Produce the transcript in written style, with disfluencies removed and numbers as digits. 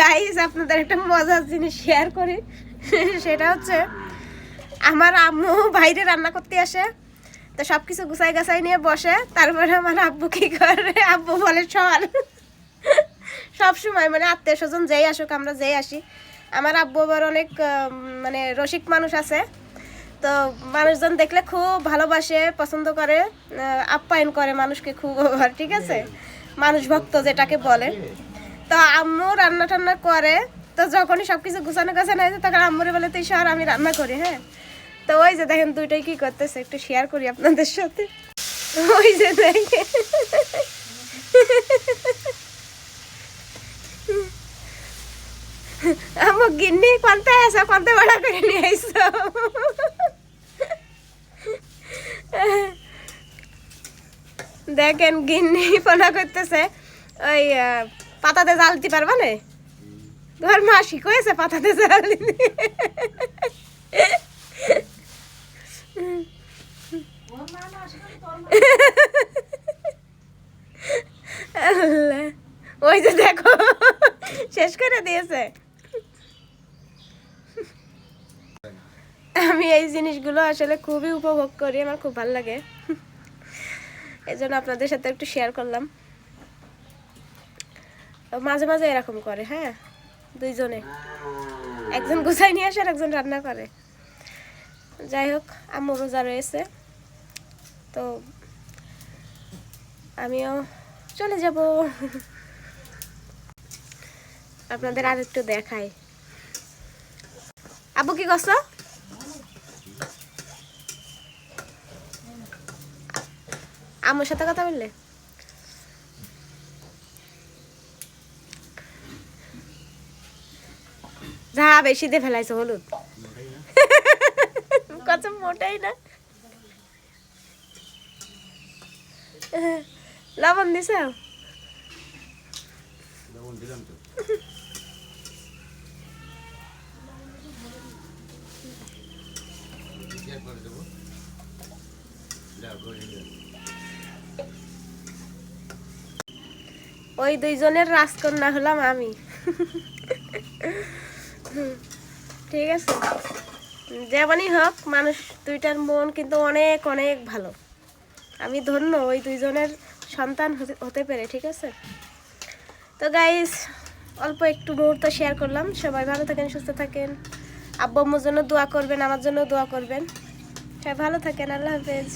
Guys আপনাদের একটা মজার জিনিস শেয়ার করি, সেটা হচ্ছে আমার আম্মু বাইরে রান্না করতে আসে, তো সব কিছু গুছাই গাছাই নিয়ে বসে, তারপরে আমার আব্বু কি করে, আব্বু বলে চল। সব সময় মানে আত্মীয় স্বজন যেই আসুক, আমরা যেই আসি, আমার আব্বু আবার অনেক মানে রসিক মানুষ আছে, তো মানুষজন দেখলে খুব ভালোবাসে, পছন্দ করে, আপ্যায়ন করে মানুষকে খুব, ঠিক আছে, মানুষ ভক্ত যেটাকে বলে। তো আম্মু রান্না টান্না করে, তো যখনই সবকিছু গুছানো গাছানো হয়েছে তখন আম্মুরে বলে তুই সর আমি রান্না করি। হ্যাঁ, তো ওই যে দেখেন দুইটাই কি করতেছে, একটু শেয়ার করি আপনাদের সাথে। ওই যে দেখেন আম্মু গিন্নি কোনতে আসো, কোনতে বড়া করে নিয়ে আইসো। দেখেন গিন্নি ফোনা করতেছে, ওই পাতাতে জাল দিতে পারবা না, তোমার মা শিখেছে পাতাতে জাল দিতে। ওই যে দেখো শেষ করে দিয়েছে। আমি এই জিনিসগুলো আসলে খুবই উপভোগ করি, আমার খুব ভালো লাগে, এই জন্য আপনাদের সাথে একটু শেয়ার করলাম। মাঝে মাঝে এরকম করে, হ্যাঁ, দুইজনে, একজন গুছাই নিয়ে আসে আর একজন রান্না করে। যাই হোক, আম্মু রোজা রয়েছে, তো আমিও চলে যাব। আপনাদের আর একটু দেখাই। আব্বু কি করছো? আম্মুর সাথে কথা বললে? যা বেশি দিয়ে ফেলাইছো হলুদ, কত মোটাই না। লবণ দিছ? ওই দুইজনের রাজকন্যা হলাম আমি। ঠিক আছে, যেমনই হোক, মানুষ দুইটার মন কিন্তু অনেক অনেক ভালো। আমি ধন্য ওই দুইজনের সন্তান হতে পেরে। ঠিক আছে, তো গাইস অল্প একটু মুহূর্ত শেয়ার করলাম। সবাই ভালো থাকেন, সুস্থ থাকেন, আব্বু আম্মুর জন্য দোয়া করবেন, আমার জন্য দোয়া করবেন। সবাই ভালো থাকেন, আল্লাহ হাফেজ।